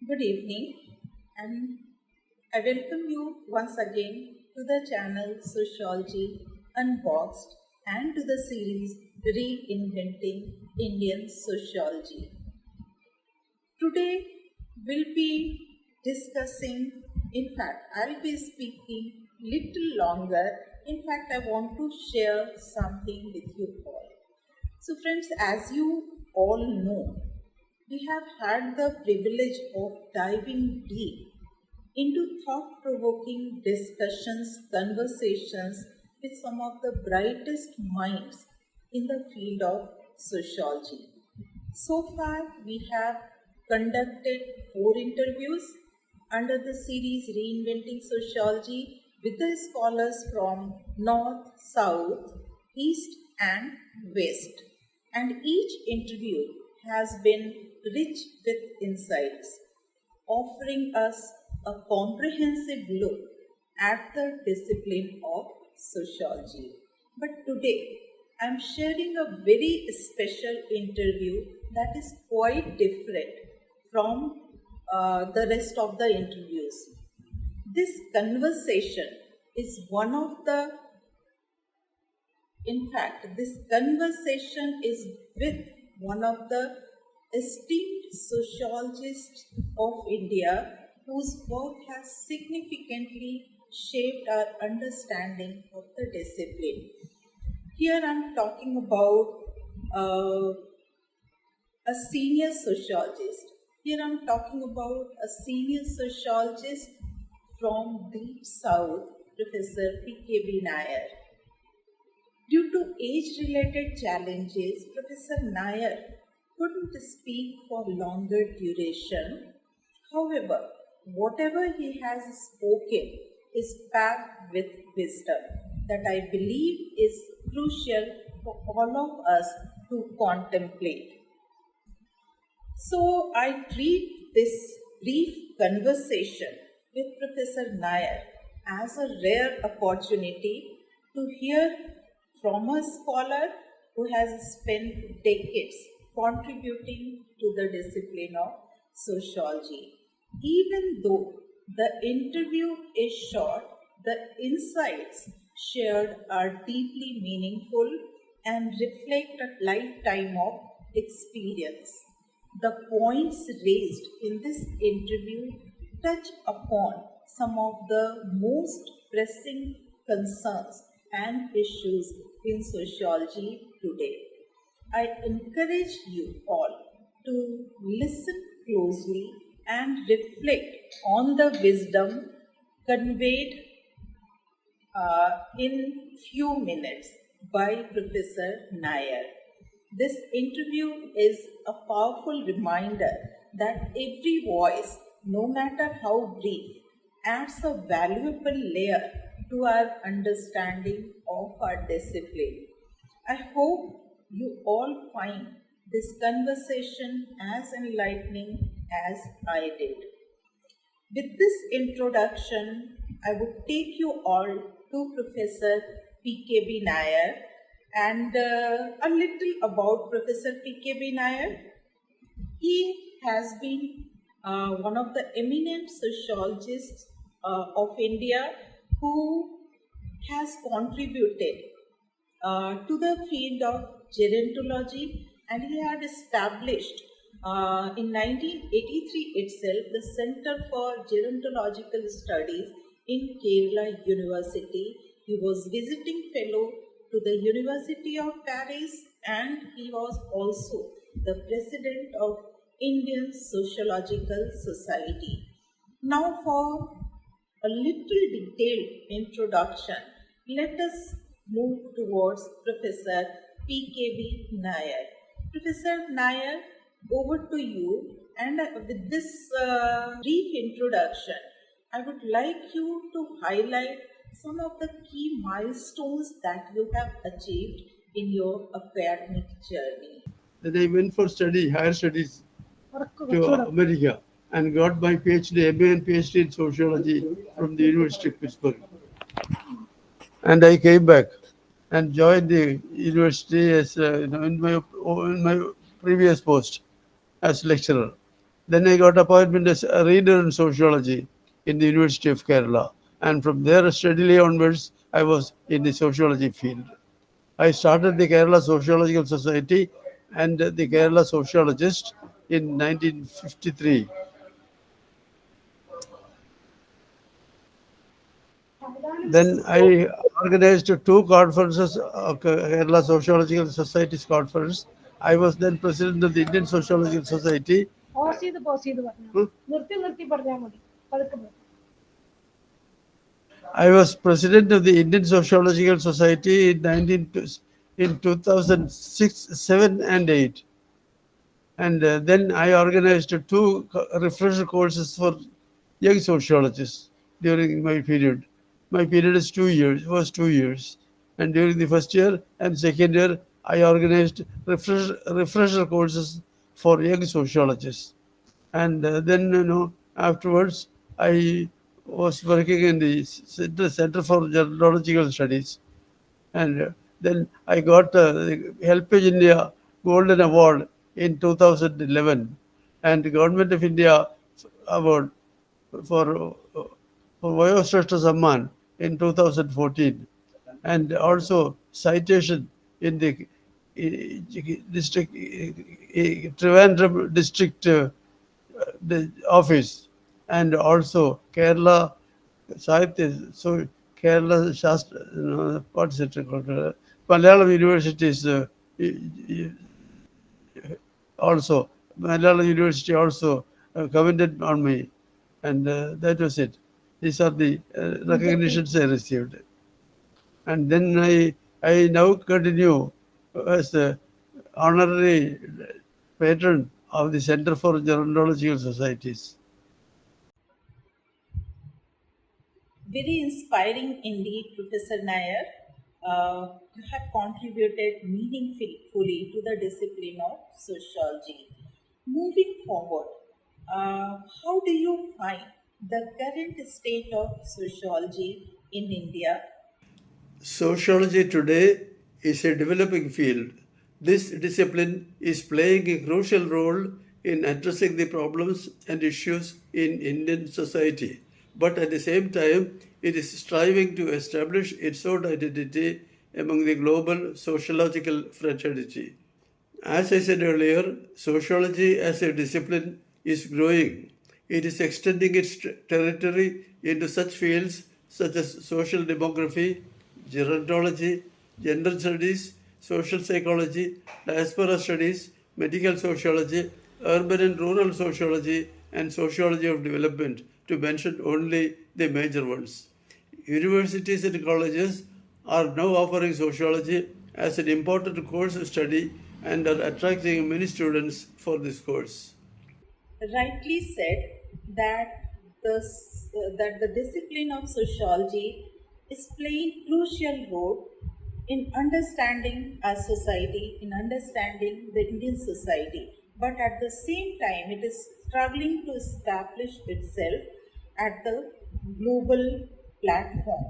Good evening, and I welcome you once again to the channel Sociology Unboxed and to the series Reinventing Indian Sociology. Today we'll be discussing, in fact, I'll be speaking little longer. In fact, I want to share something with you all. So, friends, as you all know, we have had the privilege of diving deep into thought provoking discussions, conversations with some of the brightest minds in the field of sociology. So far, we have conducted 4 interviews under the series Reinventing Sociology with the scholars from North, South, East, and West. And each interview has been rich with insights, offering us a comprehensive look at the discipline of sociology. But today, I'm sharing a very special interview that is quite different from the rest of the interviews. This conversation is one of the, in fact, this conversation is with one of the esteemed sociologists of India whose work has significantly shaped our understanding of the discipline. Here I'm talking about a senior sociologist. Here I'm talking about a senior sociologist from Deep South, Professor P.K.B. Nayar. Due to age-related challenges, Professor Nayar couldn't speak for longer duration. However, whatever he has spoken is packed with wisdom that I believe is crucial for all of us to contemplate. So I treat this brief conversation with Professor Nayar as a rare opportunity to hear from a scholar who has spent decades contributing to the discipline of sociology. Even though the interview is short, the insights shared are deeply meaningful and reflect a lifetime of experience. The points raised in this interview touch upon some of the most pressing concerns and issues in sociology today. I encourage you all to listen closely and reflect on the wisdom conveyed in few minutes by Professor Nayar. This interview is a powerful reminder that every voice, no matter how brief, adds a valuable layer to our understanding of our discipline. I hope you all find this conversation as enlightening as I did. With this introduction, I would take you all to Professor P.K.B. Nayar and a little about Professor P.K.B. Nayar. He has been one of the eminent sociologists of India who has contributed to the field of gerontology, and he had established in 1983 itself the Center for Gerontological Studies in Kerala University. He was visiting fellow to the University of Paris, and he was also the president of Indian Sociological Society. Now for a little detailed introduction, let us move towards Professor P.K.B. Nayar. Professor Nayar, over to you. And with this brief introduction, I would like you to highlight some of the key milestones that you have achieved in your academic journey. Then I went for higher studies to America and got my PhD, MA and PhD in sociology from the University of Pittsburgh. And I came back and joined the university as in my previous post as lecturer. Then I got appointment as a reader in sociology in the University of Kerala. And from there, steadily onwards, I was in the sociology field. I started the Kerala Sociological Society and the Kerala Sociologist in 1953. Then I organized two conferences, Kerala Sociological Society's conference. I was then president of the Indian Sociological Society. Hmm? I was president of the Indian Sociological Society in 2006, 7 and 8. And then I organized two refresher courses for young sociologists during my period. My period is 2 years, was 2 years. And during the first year and second year, I organized refresher courses for young sociologists. And then, afterwards, I was working in the Center for Geological Studies. And then I got the Helpage India Golden Award in 2011 and the Government of India Award for Vayoshrestha Samman in 2014 and also citation in the district Trivandrum district the office and also Kerala Sahitya, so Kerala Shastra, what's it called? Malayalam University is also, Malayalam University also commented on me, and that was it. These are the recognitions I received. And then I now continue as the honorary patron of the Center for Gerontological Societies. Very inspiring indeed, Professor Nayar. You have contributed meaningfully to the discipline of sociology. Moving forward, how do you find the current state of sociology in India? Sociology today is a developing field. This discipline is playing a crucial role in addressing the problems and issues in Indian society. But at the same time, it is striving to establish its own identity among the global sociological fraternity. As I said earlier, sociology as a discipline is growing. It is extending its territory into such fields such as social demography, gerontology, gender studies, social psychology, diaspora studies, medical sociology, urban and rural sociology, and sociology of development, to mention only the major ones. Universities and colleges are now offering sociology as an important course of study and are attracting many students for this course. Rightly said that that the discipline of sociology is playing crucial role in understanding our society, in understanding the Indian society. But at the same time, it is struggling to establish itself at the global platform.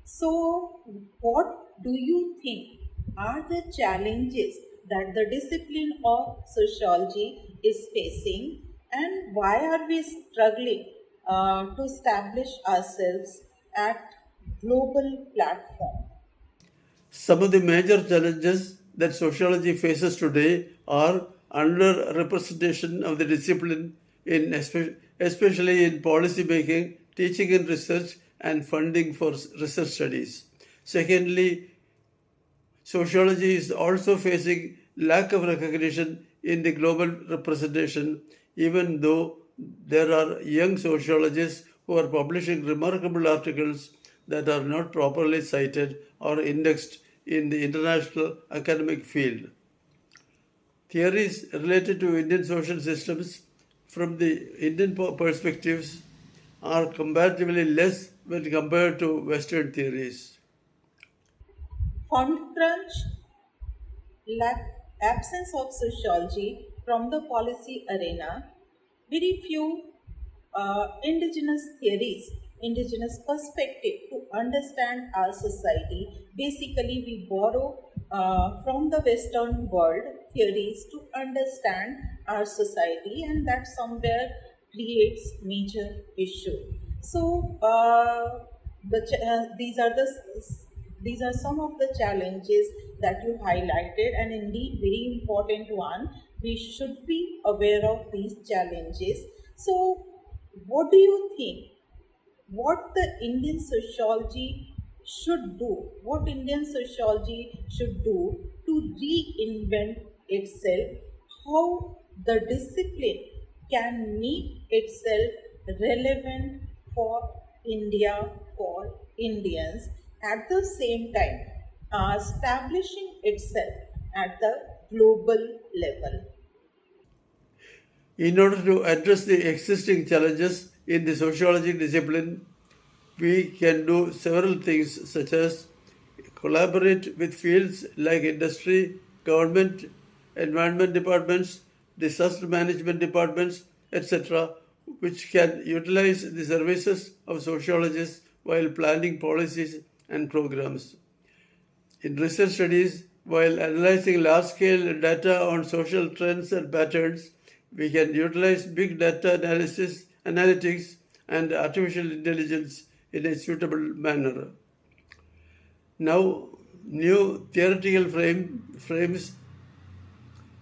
So, what do you think are the challenges that the discipline of sociology is facing, and why are we struggling to establish ourselves at global platform? Some of the major challenges that sociology faces today are underrepresentation of the discipline in especially in policy making, teaching and research, and funding for research studies. Secondly, sociology is also facing lack of recognition in the global representation, even though there are young sociologists who are publishing remarkable articles that are not properly cited or indexed in the international academic field. Theories related to Indian social systems from the Indian perspectives are comparatively less when compared to Western theories. Fund crunch, lack absence of sociology from the policy arena, very few indigenous theories, indigenous perspective to understand our society. Basically, we borrow from the Western world theories to understand our society, and that somewhere creates major issue. So these are some of the challenges that you highlighted, and indeed very important one. We should be aware of these challenges. So, what do you think? What the Indian sociology should do, what Indian sociology should do to reinvent itself, how the discipline can make itself relevant for India, for Indians, at the same time establishing itself at the global level. In order to address the existing challenges in the sociology discipline, we can do several things such as collaborate with fields like industry, government, environment departments, disaster management departments, etc., which can utilize the services of sociologists while planning policies and programs. In research studies, while analyzing large-scale data on social trends and patterns, we can utilize big data analytics, and artificial intelligence in a suitable manner. Now, new theoretical frames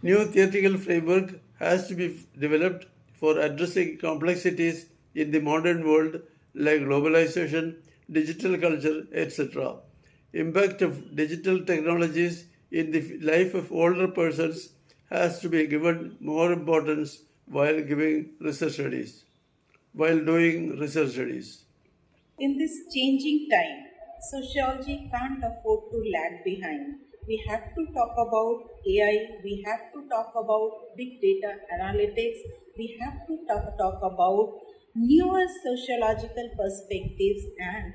New theoretical framework has to be developed for addressing complexities in the modern world like globalization, digital culture, etc. Impact of digital technologies in the life of older persons has to be given more importance while doing research studies. In this changing time, sociology can't afford to lag behind. We have to talk about AI, we have to talk about big data analytics, we have to talk about newer sociological perspectives, and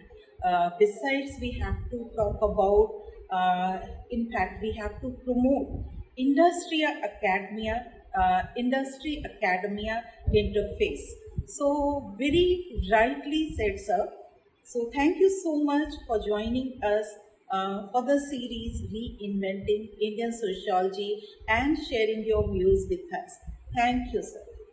besides, we have to talk about, in fact, we have to promote industry academia interface. So, very rightly said, sir. So, thank you so much for joining us for the series Reinventing Indian Sociology and sharing your views with us. Thank you, sir.